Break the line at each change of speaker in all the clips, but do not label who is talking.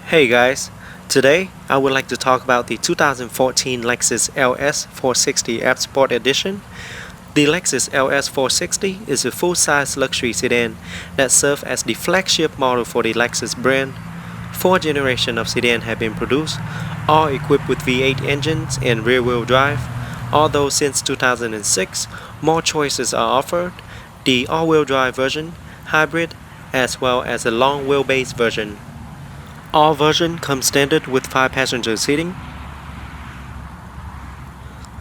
Hey guys, today I would like to talk about the 2014 Lexus LS 460 F Sport Edition. The Lexus LS 460 is a full-size luxury sedan that serves as the flagship model for the Lexus brand. Four generations of sedan have been produced, all equipped with V8 engines and rear-wheel drive. Although since 2006, more choices are offered, the all-wheel drive version, hybrid, as well as a long wheelbase version. All version come standard with 5-passenger seating.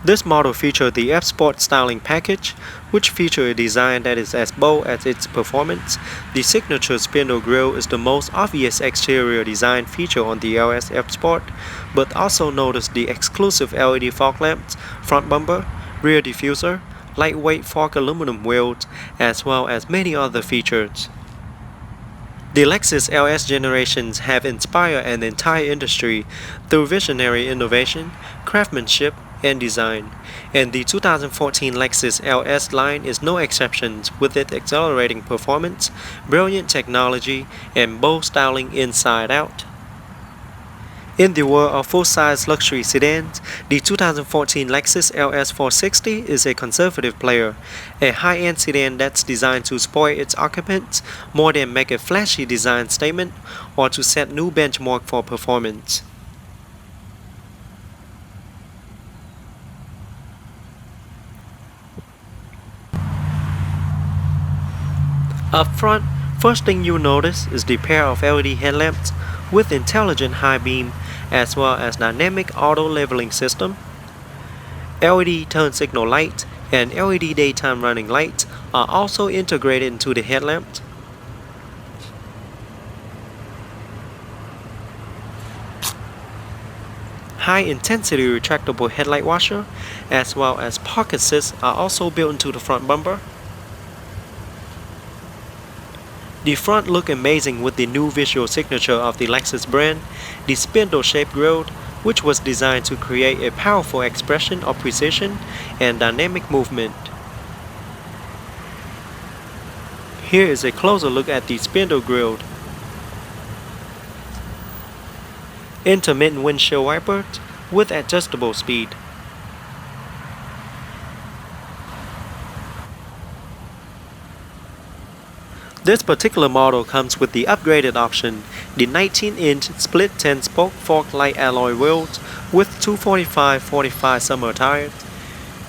This model features the F-Sport styling package, which features a design that is as bold as its performance. The signature spindle grille is the most obvious exterior design feature on the LS F-Sport, but also notice the exclusive LED fog lamps, front bumper, rear diffuser, lightweight forged aluminum wheels, as well as many other features. The Lexus LS generations have inspired an entire industry through visionary innovation, craftsmanship, and design, and the 2014 Lexus LS line is no exception with its accelerating performance, brilliant technology, and bold styling inside out. In the world of full-size luxury sedans, the 2014 Lexus LS 460 is a conservative player, a high-end sedan that's designed to spoil its occupants more than make a flashy design statement or to set new benchmark for performance. Up front, first thing you notice is the pair of LED headlamps with intelligent high beam as well as dynamic auto leveling system. LED turn signal light and LED daytime running lights are also integrated into the headlamps. High intensity retractable headlight washer as well as park assist are also built into the front bumper. The front look amazing with the new visual signature of the Lexus brand, the spindle-shaped grille, which was designed to create a powerful expression of precision and dynamic movement. Here is a closer look at the spindle grille. Intermittent windshield wipers with adjustable speed. This particular model comes with the upgraded option, the 19-inch split 10-spoke fork light alloy wheels with 245/45 summer tires.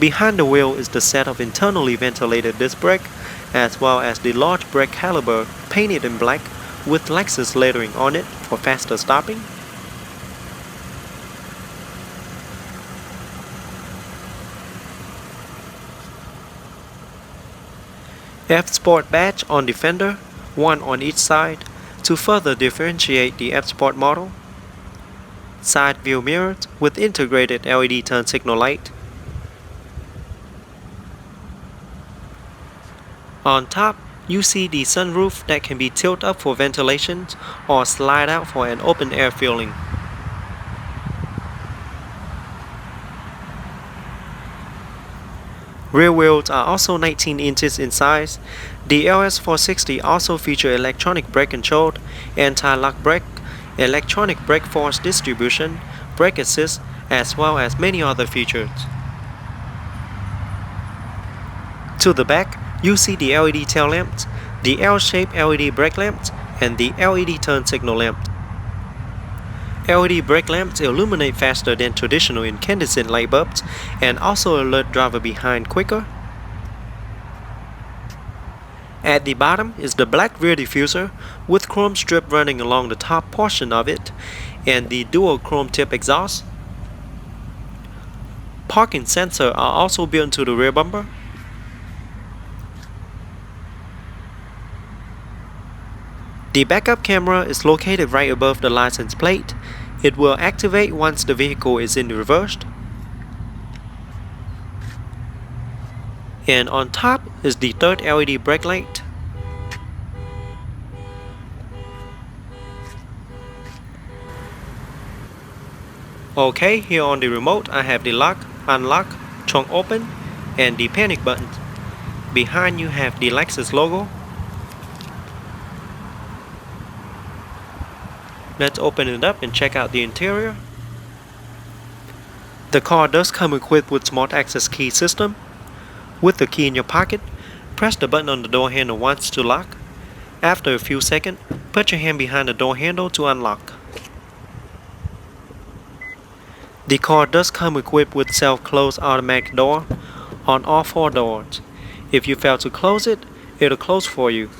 Behind the wheel is the set of internally ventilated disc brake, as well as the large brake caliper painted in black with Lexus lettering on it for faster stopping. F-Sport badge on the fender, one on each side, to further differentiate the F-Sport model. Side view mirrors with integrated LED turn signal light. On top, you see the sunroof that can be tilted up for ventilation or slide out for an open air feeling. Rear wheels are also 19 inches in size. The LS 460 also features electronic brake control, anti-lock brake, electronic brake force distribution, brake assist, as well as many other features. To the back, you see the LED tail lamps, the L-shaped LED brake lamps, and the LED turn signal lamp. LED brake lamps illuminate faster than traditional incandescent light bulbs and also alert driver behind quicker. At the bottom is the black rear diffuser with chrome strip running along the top portion of it and the dual chrome tip exhaust. Parking sensors are also built into the rear bumper. The backup camera is located right above the license plate. It will activate once the vehicle is in reverse. And on top is the third LED brake light. Okay, here on the remote I have the lock, unlock, trunk open, and the panic button. Behind you have the Lexus logo. Let's open it up and check out the interior. The car does come equipped with smart access key system. With the key in your pocket, press the button on the door handle once to lock. After a few seconds, put your hand behind the door handle to unlock. The car does come equipped with self-close automatic door on all 4 doors. If you fail to close it, it'll close for you.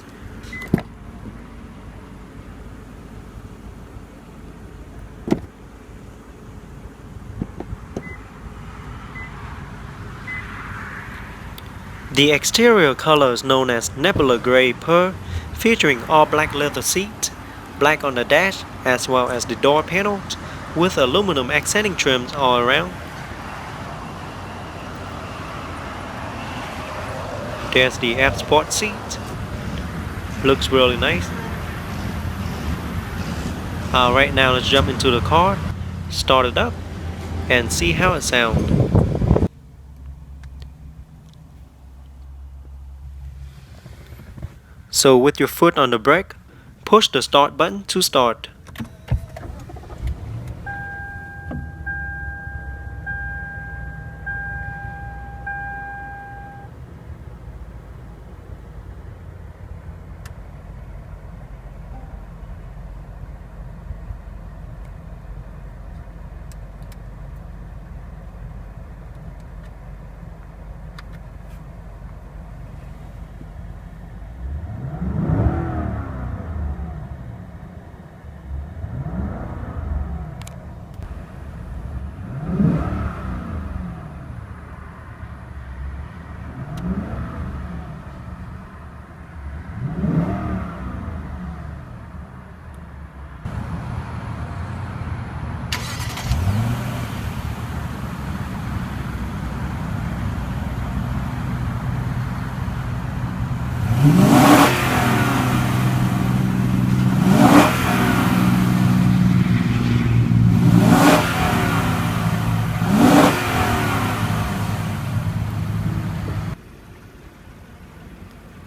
The exterior color is known as Nebula Gray Pearl, featuring all black leather seats, black on the dash as well as the door panels, with aluminum accenting trims all around. There's the F Sport seat. Looks really nice. Alright, now let's jump into the car, start it up, and see how it sounds. So with your foot on the brake, push the start button to start.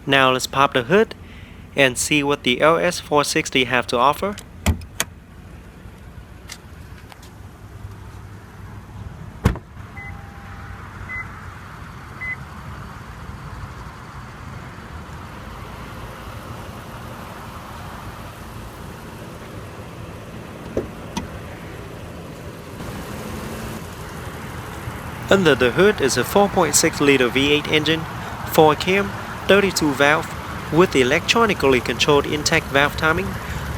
Now let's pop the hood and see what the LS460 have to offer. Under the hood is a 4.6 liter V8 engine, 4 cam, 32 valve, with electronically controlled intake valve timing,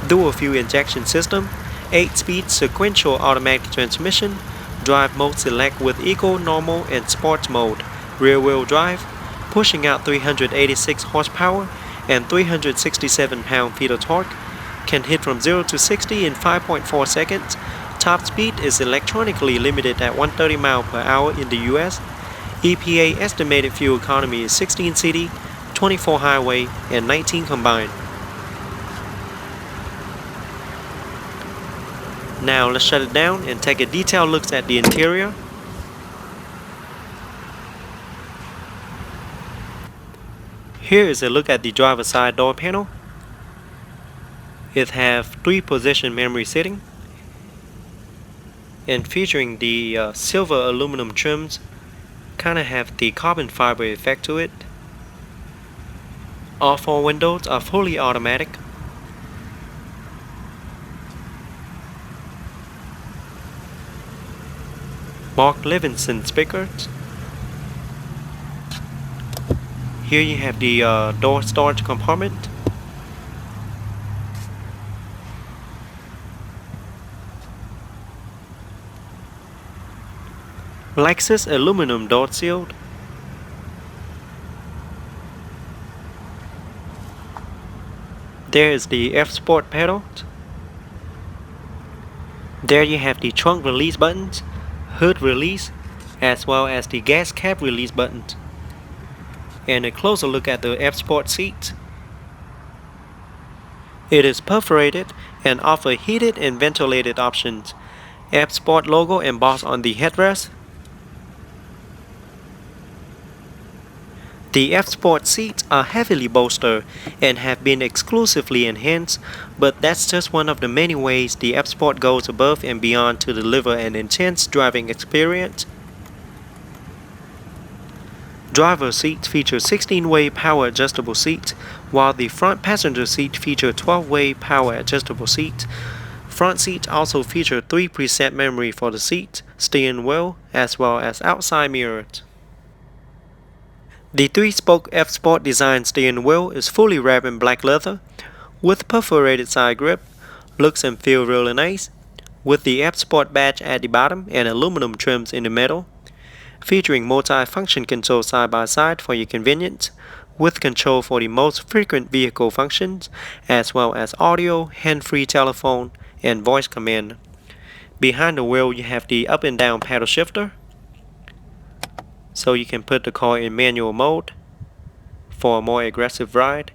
dual fuel injection system, 8-speed sequential automatic transmission, drive mode select with eco, normal, and sports mode, rear wheel drive, pushing out 386 horsepower and 367 pound-feet of torque, can hit from 0 to 60 in 5.4 seconds. Top speed is electronically limited at 130 miles per hour in the US. EPA estimated fuel economy is 16 city, 24 highway, and 19 combined. Now let's shut it down and take a detailed look at the interior. Here is a look at the driver's side door panel. It has 3-position memory setting, and featuring the silver aluminum trims, kind of have the carbon fiber effect to it. All 4 windows are fully automatic. Mark Levinson speakers. Here you have the door storage compartment. Lexus aluminum door shield. There is the F Sport pedal. There you have the trunk release buttons, hood release, as well as the gas cap release buttons. And a closer look at the F Sport seat. It is perforated and offers heated and ventilated options. F Sport logo embossed on the headrest. The F Sport seats are heavily bolstered and have been exclusively enhanced, but that's just one of the many ways the F Sport goes above and beyond to deliver an intense driving experience. Driver seats feature 16-way power adjustable seats, while the front passenger seat feature 12-way power adjustable seats. Front seats also feature 3 preset memory for the seat, steering wheel, as well as outside mirrors. The 3-spoke F Sport design steering wheel is fully wrapped in black leather, with perforated side grip, looks and feel really nice, with the F Sport badge at the bottom and aluminum trims in the middle, featuring multi-function control side by side for your convenience, with control for the most frequent vehicle functions, as well as audio, hand-free telephone, and voice command. Behind the wheel you have the up and down paddle shifter, so you can put the car in manual mode for a more aggressive ride.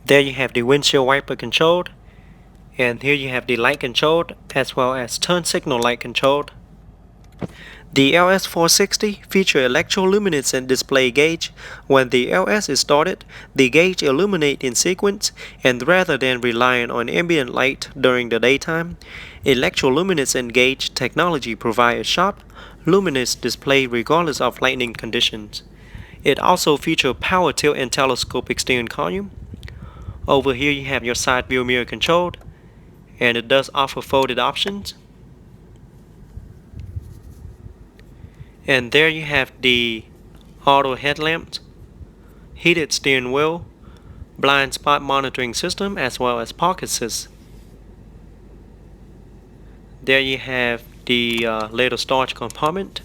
There you have the windshield wiper controlled, and here you have the light controlled as well as turn signal light controlled. The LS460 features electroluminescent display gauge. When the LS is started, the gauge illuminates in sequence, and rather than relying on ambient light during the daytime, electroluminescent gauge technology provides a sharp, luminous display regardless of lighting conditions. It also features power tilt and telescopic steering column. Over here you have your side view mirror controlled, and it does offer folded options. And there you have the auto headlamps, heated steering wheel, blind spot monitoring system, as well as park assist. There you have the little storage compartment.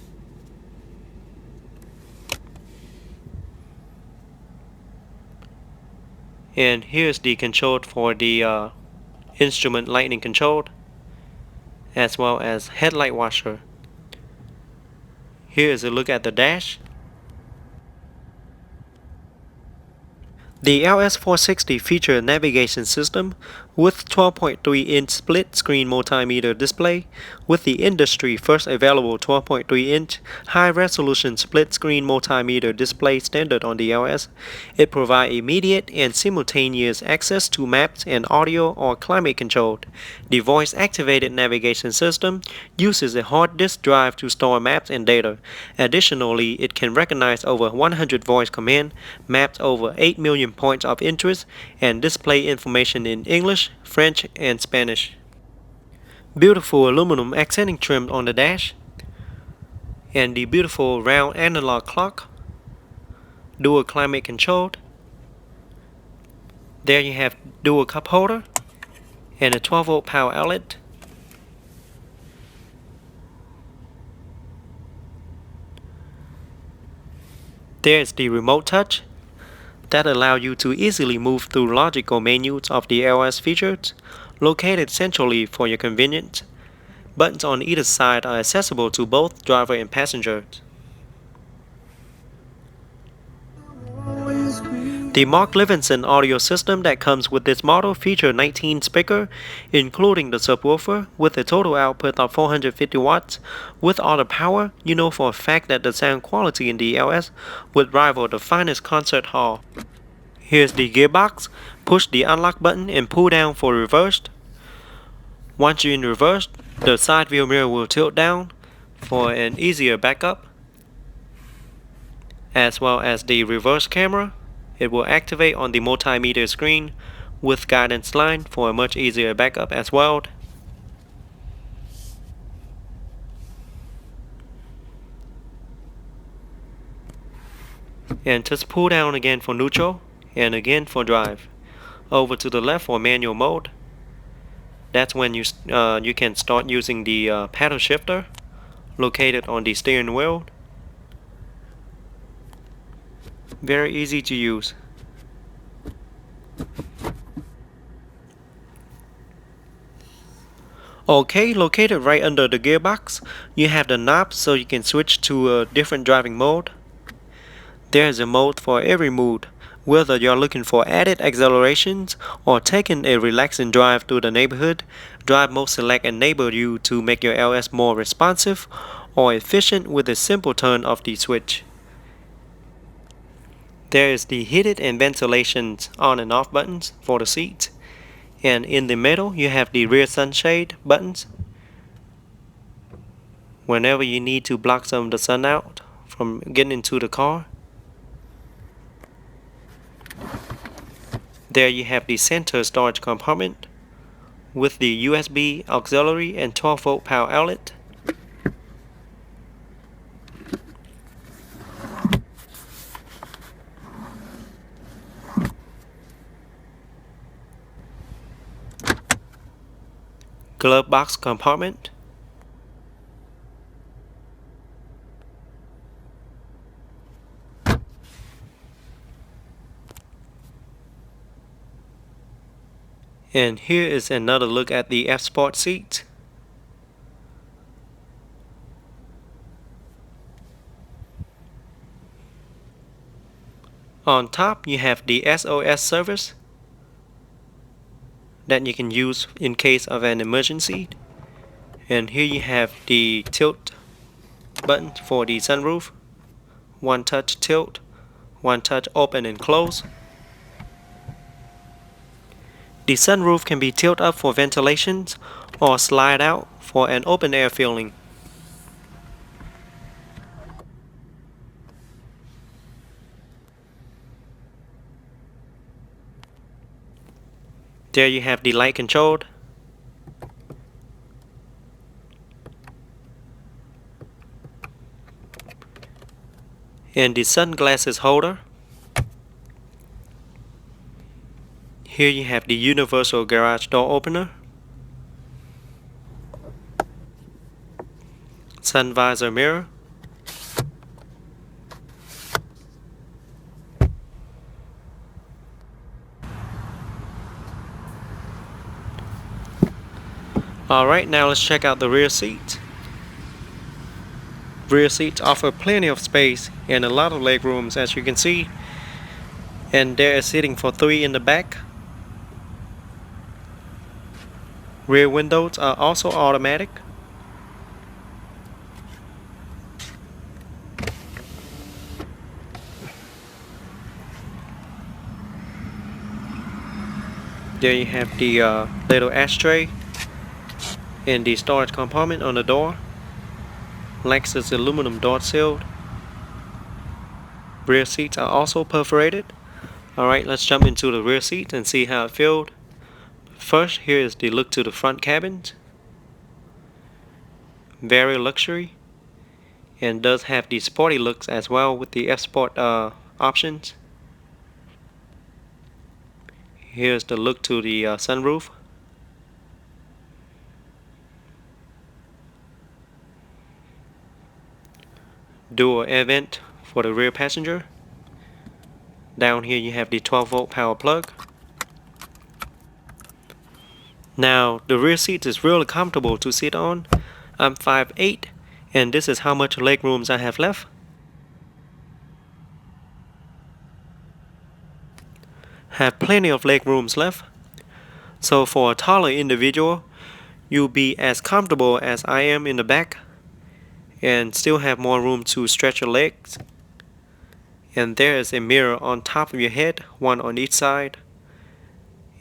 And here's the control for the instrument lighting control, as well as headlight washer. Here is a look at the dash. The LS460 features a navigation system with 12.3-inch split-screen multimeter display, with the industry-first available 12.3-inch high-resolution split-screen multimeter display standard on the LS. It provides immediate and simultaneous access to maps and audio or climate control. The voice-activated navigation system uses a hard disk drive to store maps and data. Additionally, it can recognize over 100 voice commands, maps over 8 million points of interest, and display information in English, French, and Spanish. Beautiful aluminum accenting trim on the dash, and the beautiful round analog clock, dual climate controlled. There you have dual cup holder and a 12-volt power outlet. There's the remote touch that allows you to easily move through logical menus of the LS features, located centrally for your convenience. Buttons on either side are accessible to both driver and passengers. The Mark Levinson audio system that comes with this model features 19 speakers, including the subwoofer, with a total output of 450 watts. With all the power, you know for a fact that the sound quality in the LS would rival the finest concert hall. Here's the gearbox. Push the unlock button and pull down for reverse. Once you're in reverse, the side view mirror will tilt down for an easier backup, as well as the reverse camera. It will activate on the multimeter screen with guidance line for a much easier backup as well. And just pull down again for neutral and again for drive. Over to the left for manual mode. That's when you can start using the paddle shifter located on the steering wheel. Very easy to use. Okay, located right under the gearbox, you have the knob so you can switch to a different driving mode. There's a mode for every mood, whether you're looking for added accelerations or taking a relaxing drive through the neighborhood. Drive mode select enable you to make your LS more responsive or efficient with a simple turn of the switch. There is the heated and ventilation on and off buttons for the seats. And in the middle, you have the rear sunshade buttons. Whenever you need to block some of the sun out from getting into the car. There you have the center storage compartment with the USB auxiliary and 12-volt power outlet. Glove box compartment. And here is another look at the F-Sport seat. On top you have the SOS service that you can use in case of an emergency. And here you have the tilt button for the sunroof. One touch tilt, one touch open and close. The sunroof can be tilted up for ventilation or slide out for an open air feeling. There you have the light controlled. And the sunglasses holder. Here you have the universal garage door opener. Sun visor mirror. Alright, now let's check out the rear seats. Rear seats offer plenty of space and a lot of leg rooms, as you can see. And there is seating for 3 in the back. Rear windows are also automatic. There you have the little ashtray and the storage compartment on the door. Lexus aluminum door sealed. Rear seats are also perforated. Alright, let's jump into the rear seat and see how it feels. First, here is the look to the front cabin. Very luxury, and does have the sporty looks as well with the F-Sport options. Here's the look to the sunroof. Dual air vent for the rear passenger. Down here you have the 12-volt power plug. Now the rear seat is really comfortable to sit on. I'm 5'8", and this is how much leg rooms I have left. Have plenty of leg rooms left. So for a taller individual, you'll be as comfortable as I am in the back and still have more room to stretch your legs. And there is a mirror on top of your head, one on each side.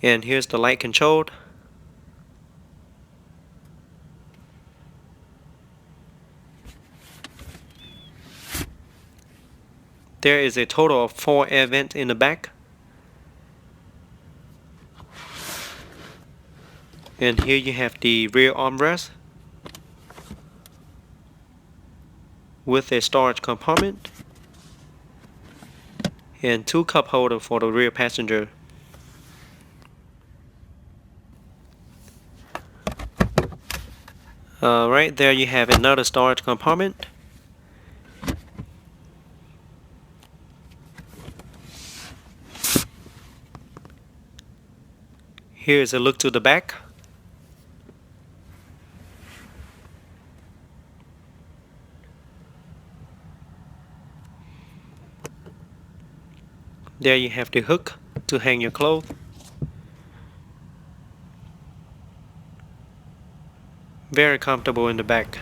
And here's the light control. There is a total of 4 air vents in the back. And here you have the rear armrest with a storage compartment and 2 cup holders for the rear passenger. Alright, there you have another storage compartment. Here's a look to the back. There you have the hook to hang your clothes. Very comfortable in the back.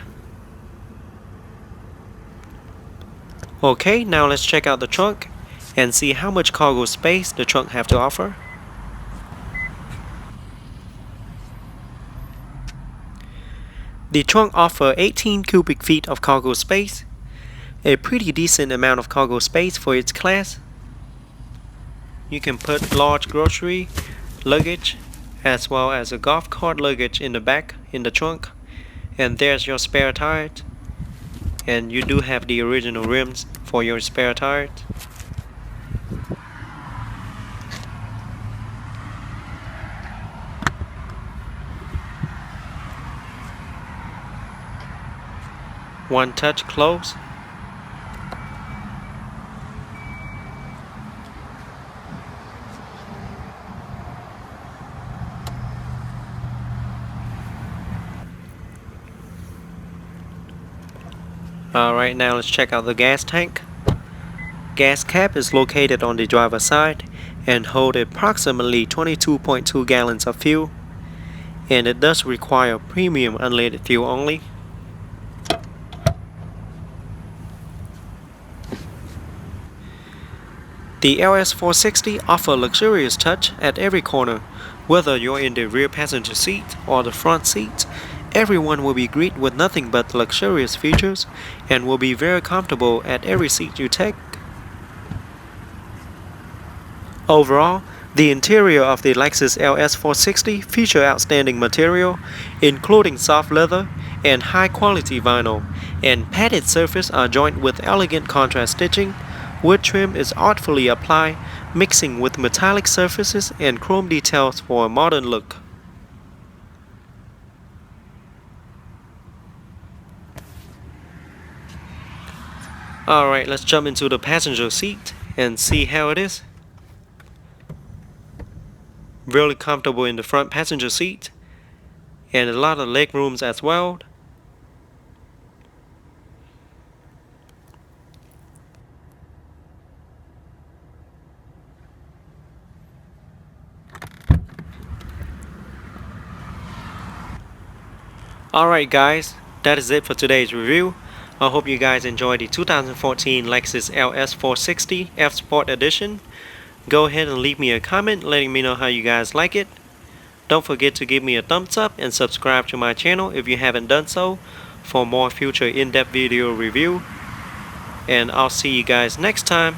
Okay, now let's check out the trunk. and see how much cargo space the trunk have to offer. The trunk offers 18 cubic feet of cargo space, a pretty decent amount of cargo space for its class. You can put large grocery luggage as well as a golf cart luggage in the back in the trunk, and there's your spare tires, and you do have the original rims for your spare tires. One touch close. Alright, now let's check out the gas tank. Gas cap is located on the driver's side and hold approximately 22.2 gallons of fuel, and it does require premium unleaded fuel only. The LS460 offers luxurious touch at every corner. Whether you're in the rear passenger seat or the front seat, everyone will be greeted with nothing but luxurious features and will be very comfortable at every seat you take. Overall, the interior of the Lexus LS460 features outstanding material, including soft leather and high-quality vinyl, and padded surfaces are joined with elegant contrast stitching. Wood trim is artfully applied, mixing with metallic surfaces and chrome details for a modern look. Alright, let's jump into the passenger seat and see how it is. Really comfortable in the front passenger seat, and a lot of leg rooms as well. Alright guys, that is it for today's review. I hope you guys enjoyed the 2014 Lexus LS460 F Sport Edition. Go ahead and leave me a comment letting me know how you guys like it. Don't forget to give me a thumbs up and subscribe to my channel if you haven't done so for more future in-depth video review. And I'll see you guys next time.